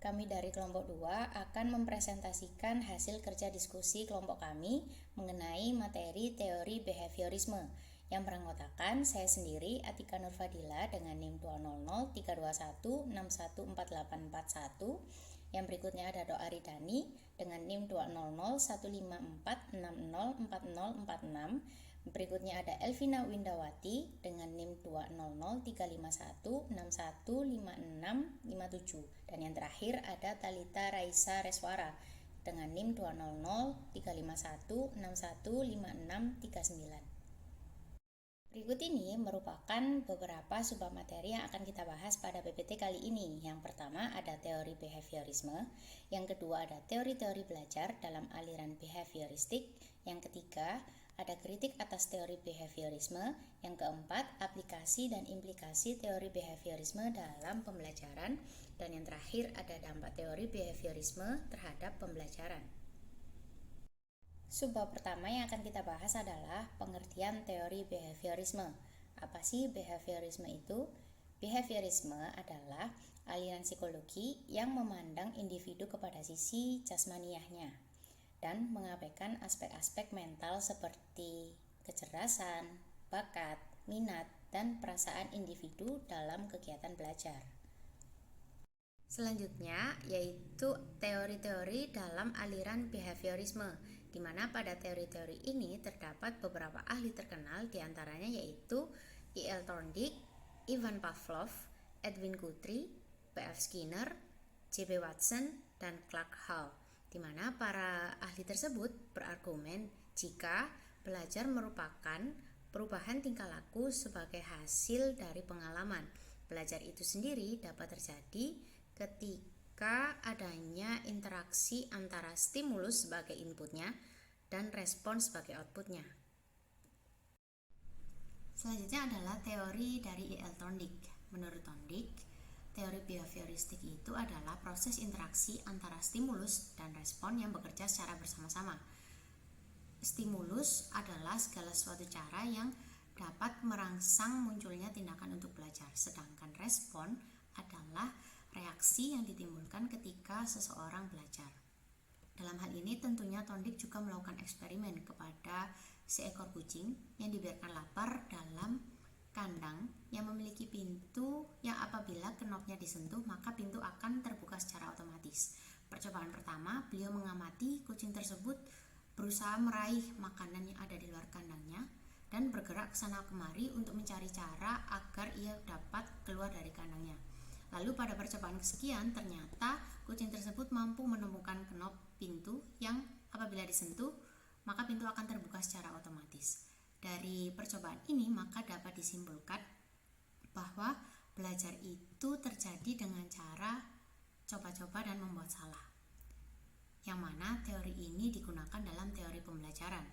kami dari kelompok 2 akan mempresentasikan hasil kerja diskusi kelompok kami mengenai materi teori behaviorisme yang beranggotakan saya sendiri, Atika Nurfadila dengan NIM 2003216148841. Yang berikutnya ada Doa Aridani dengan NIM 2001546040406. Berikutnya ada Elvina Windawati dengan NIM 20035161557. Dan yang terakhir ada Talita Raisa Reswara dengan NIM 2003516155639. Berikut ini merupakan beberapa subbab materi yang akan kita bahas pada PPT kali ini. Yang pertama ada teori behaviorisme, yang kedua ada teori-teori belajar dalam aliran behavioristik, yang ketiga ada kritik atas teori behaviorisme, yang keempat aplikasi dan implikasi teori behaviorisme dalam pembelajaran, dan yang terakhir ada dampak teori behaviorisme terhadap pembelajaran. Subbab pertama yang akan kita bahas adalah pengertian teori behaviorisme. Apa sih behaviorisme itu? Behaviorisme adalah aliran psikologi yang memandang individu kepada sisi jasmaniahnya dan mengabaikan aspek-aspek mental seperti kecerdasan, bakat, minat, dan perasaan individu dalam kegiatan belajar. Selanjutnya yaitu teori-teori dalam aliran behaviorisme, di mana pada teori-teori ini terdapat beberapa ahli terkenal, diantaranya yaitu E.L. Thorndike, Ivan Pavlov, Edwin Guthrie, B.F. Skinner, J.B. Watson, dan Clark Hall, di mana para ahli tersebut berargumen jika belajar merupakan perubahan tingkah laku sebagai hasil dari pengalaman. Belajar itu sendiri dapat terjadi ketika adanya interaksi antara stimulus sebagai inputnya dan respon sebagai outputnya. Selanjutnya adalah teori dari E.L. Thorndike. Menurut Thorndike, teori behavioristik itu adalah proses interaksi antara stimulus dan respon yang bekerja secara bersama-sama. Stimulus adalah segala suatu cara yang dapat merangsang munculnya tindakan untuk belajar, sedangkan respon adalah reaksi yang ditimbulkan ketika seseorang belajar. Dalam hal ini tentunya Thorndike juga melakukan eksperimen kepada seekor kucing yang dibiarkan lapar dalam kandang yang memiliki pintu yang apabila knopnya disentuh maka pintu akan terbuka secara otomatis. Percobaan pertama, beliau mengamati kucing tersebut berusaha meraih makanan yang ada di luar kandangnya dan bergerak ke sana kemari untuk mencari cara agar ia dapat keluar dari kandangnya. Lalu pada percobaan kesekian ternyata kucing tersebut mampu menemukan knop pintu yang apabila disentuh maka pintu akan terbuka secara otomatis. Dari percobaan ini maka dapat disimpulkan bahwa belajar itu terjadi dengan cara coba-coba dan membuat salah, yang mana teori ini digunakan dalam teori pembelajaran,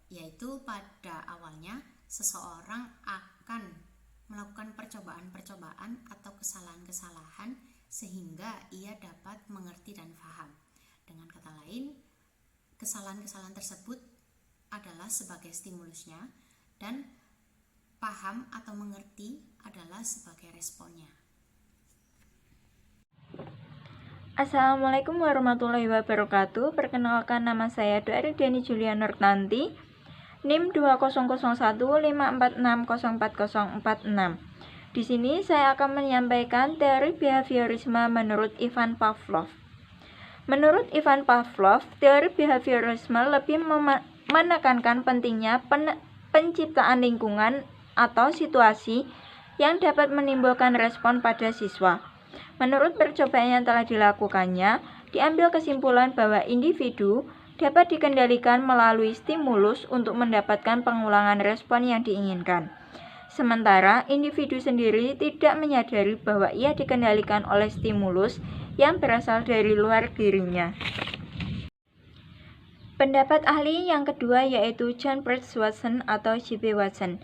yaitu pada awalnya seseorang akan melakukan percobaan-percobaan atau kesalahan-kesalahan sehingga ia dapat mengerti dan paham. Dengan kata lain, kesalahan-kesalahan tersebut adalah sebagai stimulusnya dan paham atau mengerti adalah sebagai responnya. Assalamualaikum warahmatullahi wabarakatuh. Perkenalkan, nama saya Doa Aridani Julia Nurtanti, NIM 2001546040406. Di sini saya akan menyampaikan teori behaviorisme menurut Ivan Pavlov. Menurut Ivan Pavlov, teori behaviorisme lebih menekankan pentingnya penciptaan lingkungan atau situasi yang dapat menimbulkan respon pada siswa. Menurut percobaan yang telah dilakukannya, diambil kesimpulan bahwa individu dapat dikendalikan melalui stimulus untuk mendapatkan pengulangan respon yang diinginkan. Sementara individu sendiri tidak menyadari bahwa ia dikendalikan oleh stimulus yang berasal dari luar dirinya. Pendapat ahli yang kedua yaitu John Birch Watson atau J.B. Watson.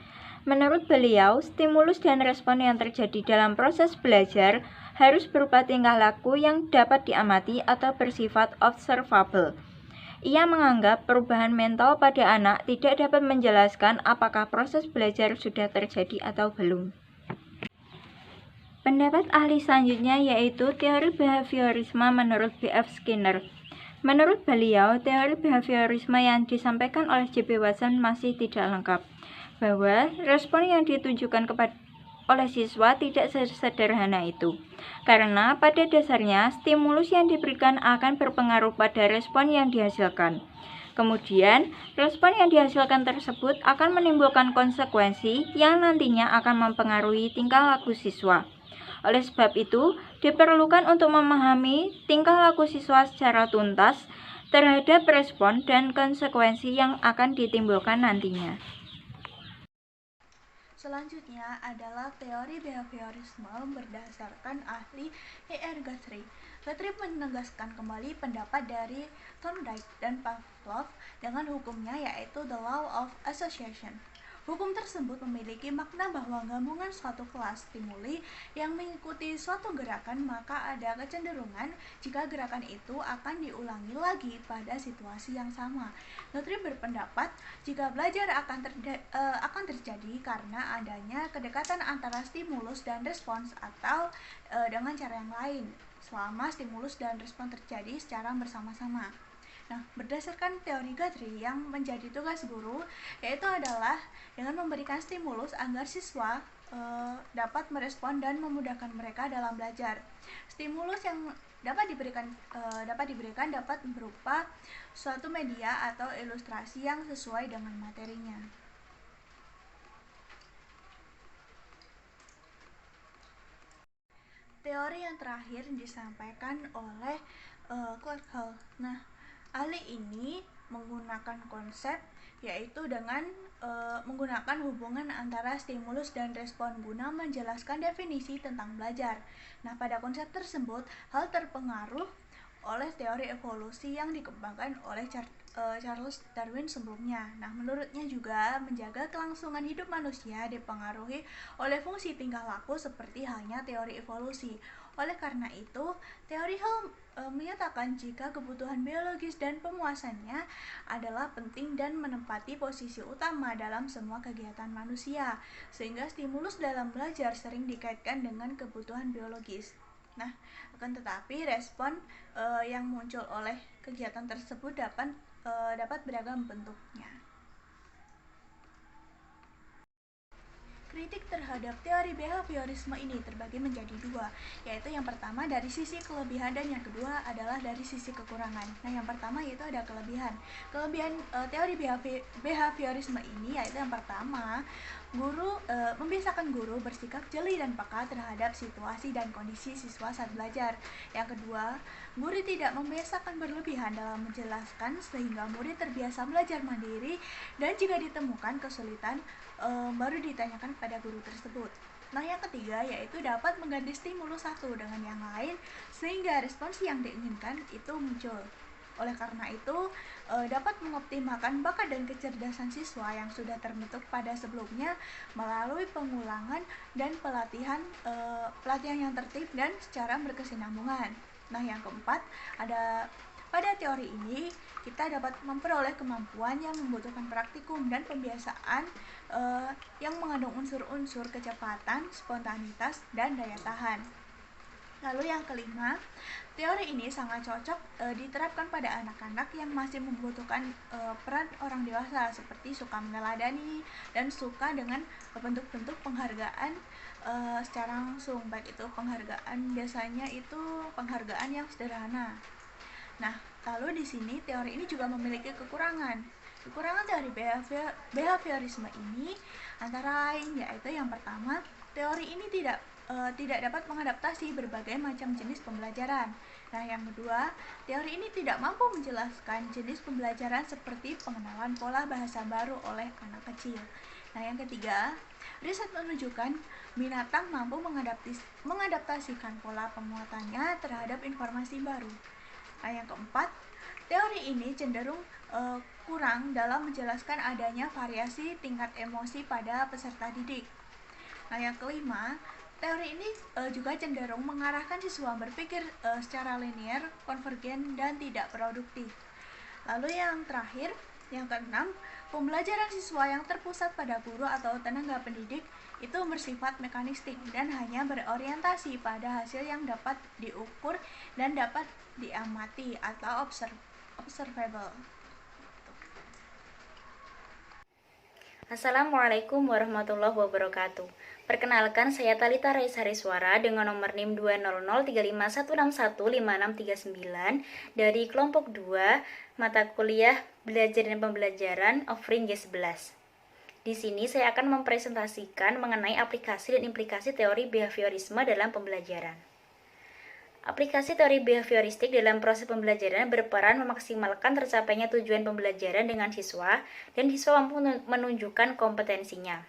Menurut beliau, stimulus dan respon yang terjadi dalam proses belajar harus berupa tingkah laku yang dapat diamati atau bersifat observable. Ia menganggap perubahan mental pada anak tidak dapat menjelaskan apakah proses belajar sudah terjadi atau belum. Pendapat ahli selanjutnya yaitu teori behaviorisme menurut B.F. Skinner. Menurut beliau, teori behaviorisme yang disampaikan oleh J.B. Watson masih tidak lengkap, bahwa respon yang ditujukan oleh siswa tidak sesederhana itu, karena pada dasarnya stimulus yang diberikan akan berpengaruh pada respon yang dihasilkan. Kemudian, respon yang dihasilkan tersebut akan menimbulkan konsekuensi yang nantinya akan mempengaruhi tingkah laku siswa. Oleh sebab itu, diperlukan untuk memahami tingkah laku siswa secara tuntas terhadap respon dan konsekuensi yang akan ditimbulkan nantinya. Selanjutnya adalah teori behaviorisme berdasarkan ahli E.R. Guthrie. Guthrie menegaskan kembali pendapat dari Thorndike dan Pavlov dengan hukumnya yaitu the law of association. Hukum tersebut memiliki makna bahwa gabungan suatu kelas stimuli yang mengikuti suatu gerakan, maka ada kecenderungan jika gerakan itu akan diulangi lagi pada situasi yang sama. Guthrie berpendapat jika belajar akan terjadi karena adanya kedekatan antara stimulus dan respons atau dengan cara yang lain selama stimulus dan respon terjadi secara bersama-sama. Nah, berdasarkan teori Guthrie, yang menjadi tugas guru yaitu adalah dengan memberikan stimulus agar siswa dapat merespon dan memudahkan mereka dalam belajar. Stimulus yang dapat diberikan dapat berupa suatu media atau ilustrasi yang sesuai dengan materinya. Teori yang terakhir disampaikan oleh Clark Hall. Nah, ahli ini menggunakan konsep yaitu dengan menggunakan hubungan antara stimulus dan respon guna menjelaskan definisi tentang belajar. Nah, pada konsep tersebut, hal terpengaruh oleh teori evolusi yang dikembangkan oleh Charles Darwin sebelumnya. Nah, menurutnya juga menjaga kelangsungan hidup manusia dipengaruhi oleh fungsi tingkah laku seperti halnya teori evolusi. Oleh karena itu, teori Hall menyatakan jika kebutuhan biologis dan pemuasannya adalah penting dan menempati posisi utama dalam semua kegiatan manusia, sehingga stimulus dalam belajar sering dikaitkan dengan kebutuhan biologis. Nah, akan tetapi respon yang muncul oleh kegiatan tersebut dapat beragam bentuknya. Kritik terhadap teori behaviorisme ini terbagi menjadi dua, yaitu yang pertama dari sisi kelebihan dan yang kedua adalah dari sisi kekurangan. Nah, yang pertama yaitu ada kelebihan. Kelebihan teori behaviorisme ini yaitu yang pertama, membiasakan guru bersikap jeli dan peka terhadap situasi dan kondisi siswa saat belajar. Yang kedua, guru tidak membiasakan berlebihan dalam menjelaskan sehingga murid terbiasa belajar mandiri dan jika ditemukan kesulitan baru ditanyakan pada guru tersebut. Nah, yang ketiga yaitu dapat mengganti stimulus satu dengan yang lain sehingga respons yang diinginkan itu muncul. Oleh karena itu, dapat mengoptimalkan bakat dan kecerdasan siswa yang sudah terbentuk pada sebelumnya melalui pengulangan dan pelatihan yang tertib dan secara berkesinambungan. Nah, yang keempat, pada teori ini kita dapat memperoleh kemampuan yang membutuhkan praktikum dan pembiasaan yang mengandung unsur-unsur kecepatan, spontanitas, dan daya tahan. Lalu yang kelima, teori ini sangat cocok diterapkan pada anak-anak yang masih membutuhkan peran orang dewasa seperti suka meneladani dan suka dengan bentuk-bentuk penghargaan secara langsung, baik itu penghargaan biasanya itu penghargaan yang sederhana. Nah, lalu di sini teori ini juga memiliki kekurangan. Kekurangan teori behaviorisme ini antara lain yaitu yang pertama, teori ini tidak dapat mengadaptasi berbagai macam jenis pembelajaran. Nah, yang kedua, teori ini tidak mampu menjelaskan jenis pembelajaran seperti pengenalan pola bahasa baru oleh anak kecil. Nah, yang ketiga, riset menunjukkan binatang mampu mengadaptasikan pola penguatannya terhadap informasi baru. Nah, yang keempat, teori ini cenderung kurang dalam menjelaskan adanya variasi tingkat emosi pada peserta didik. Nah, yang kelima, teori ini juga cenderung mengarahkan siswa berpikir secara linear, konvergen, dan tidak produktif. Lalu yang terakhir, yang keenam, pembelajaran siswa yang terpusat pada guru atau tenaga pendidik itu bersifat mekanistik dan hanya berorientasi pada hasil yang dapat diukur dan dapat diamati atau observable. Assalamualaikum warahmatullahi wabarakatuh. Perkenalkan, saya Talita Raishariswara dengan nomor NIM 20035615639 dari kelompok 2 mata kuliah Belajar dan Pembelajaran Offering G11. Di sini saya akan mempresentasikan mengenai aplikasi dan implikasi teori behaviorisme dalam pembelajaran. Aplikasi teori behavioristik dalam proses pembelajaran berperan memaksimalkan tercapainya tujuan pembelajaran dengan siswa dan siswa mampu menunjukkan kompetensinya.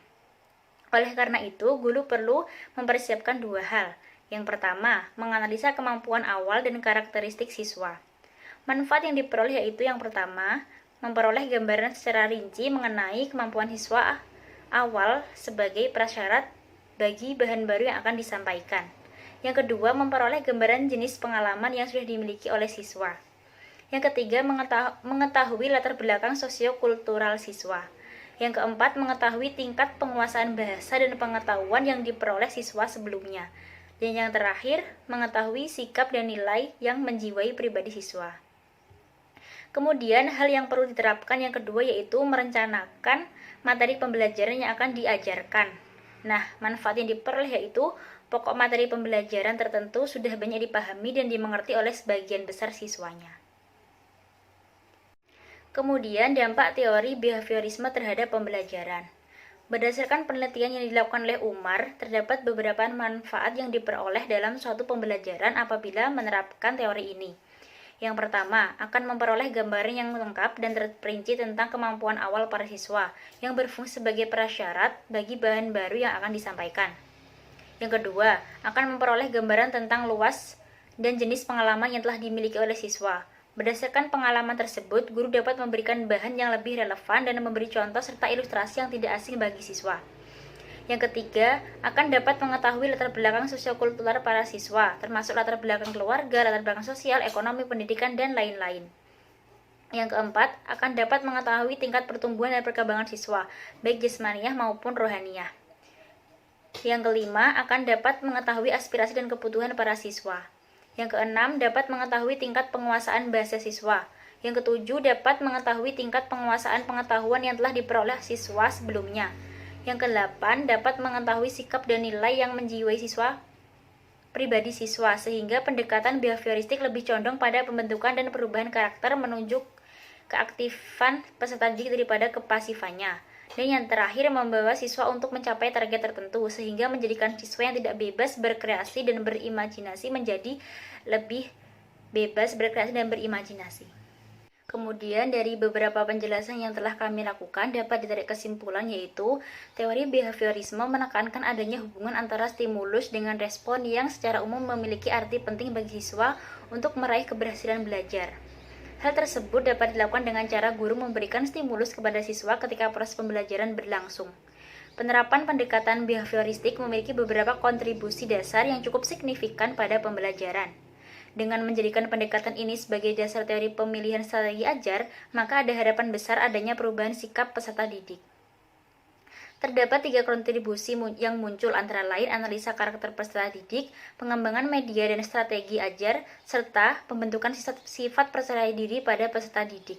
Oleh karena itu, guru perlu mempersiapkan dua hal. Yang pertama, menganalisa kemampuan awal dan karakteristik siswa. Manfaat yang diperoleh yaitu yang pertama, memperoleh gambaran secara rinci mengenai kemampuan siswa awal sebagai prasyarat bagi bahan baru yang akan disampaikan. Yang kedua, memperoleh gambaran jenis pengalaman yang sudah dimiliki oleh siswa. Yang ketiga, mengetahui latar belakang sosiokultural siswa. Yang keempat, mengetahui tingkat penguasaan bahasa dan pengetahuan yang diperoleh siswa sebelumnya. Dan yang terakhir, mengetahui sikap dan nilai yang menjiwai pribadi siswa. Kemudian, hal yang perlu diterapkan yang kedua yaitu merencanakan materi pembelajaran yang akan diajarkan. Nah, manfaat yang diperoleh yaitu pokok materi pembelajaran tertentu sudah banyak dipahami dan dimengerti oleh sebagian besar siswanya. Kemudian, dampak teori behaviorisme terhadap pembelajaran. Berdasarkan penelitian yang dilakukan oleh Umar, terdapat beberapa manfaat yang diperoleh dalam suatu pembelajaran apabila menerapkan teori ini. Yang pertama, akan memperoleh gambaran yang lengkap dan terperinci tentang kemampuan awal para siswa yang berfungsi sebagai prasyarat bagi bahan baru yang akan disampaikan. Yang kedua, akan memperoleh gambaran tentang luas dan jenis pengalaman yang telah dimiliki oleh siswa. Berdasarkan pengalaman tersebut, guru dapat memberikan bahan yang lebih relevan dan memberi contoh serta ilustrasi yang tidak asing bagi siswa. Yang ketiga, akan dapat mengetahui latar belakang sosiokultural para siswa, termasuk latar belakang keluarga, latar belakang sosial, ekonomi, pendidikan, dan lain-lain. Yang keempat, akan dapat mengetahui tingkat pertumbuhan dan perkembangan siswa, baik jasmaniah maupun rohaniah. Yang kelima, akan dapat mengetahui aspirasi dan kebutuhan para siswa. Yang keenam, dapat mengetahui tingkat penguasaan bahasa siswa. Yang ketujuh, dapat mengetahui tingkat penguasaan pengetahuan yang telah diperoleh siswa sebelumnya. Yang kedelapan, dapat mengetahui sikap dan nilai yang menjiwai pribadi siswa, sehingga pendekatan behavioristik lebih condong pada pembentukan dan perubahan karakter menunjuk keaktifan peserta didik daripada kepasifannya. Dan yang terakhir, membawa siswa untuk mencapai target tertentu, sehingga menjadikan siswa yang tidak bebas berkreasi dan berimajinasi menjadi lebih bebas berkreasi dan berimajinasi. Kemudian dari beberapa penjelasan yang telah kami lakukan dapat ditarik kesimpulan yaitu teori behaviorisme menekankan adanya hubungan antara stimulus dengan respon yang secara umum memiliki arti penting bagi siswa untuk meraih keberhasilan belajar. Hal tersebut dapat dilakukan dengan cara guru memberikan stimulus kepada siswa ketika proses pembelajaran berlangsung. Penerapan pendekatan behavioristik memiliki beberapa kontribusi dasar yang cukup signifikan pada pembelajaran. Dengan menjadikan pendekatan ini sebagai dasar teori pemilihan strategi ajar, maka ada harapan besar adanya perubahan sikap peserta didik. Terdapat 3 kontribusi yang muncul antara lain analisa karakter peserta didik, pengembangan media dan strategi ajar, serta pembentukan sifat percaya diri pada peserta didik.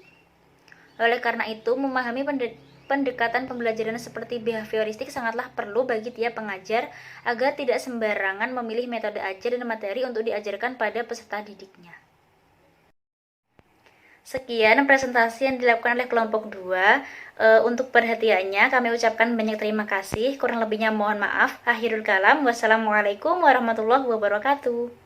Oleh karena itu, memahami pendekatan pembelajaran seperti behavioristik sangatlah perlu bagi tiap pengajar agar tidak sembarangan memilih metode ajar dan materi untuk diajarkan pada peserta didiknya. Sekian presentasi yang dilakukan oleh kelompok 2. Untuk perhatiannya kami ucapkan banyak terima kasih. Kurang lebihnya mohon maaf. Akhirul kalam. Wassalamualaikum warahmatullahi wabarakatuh.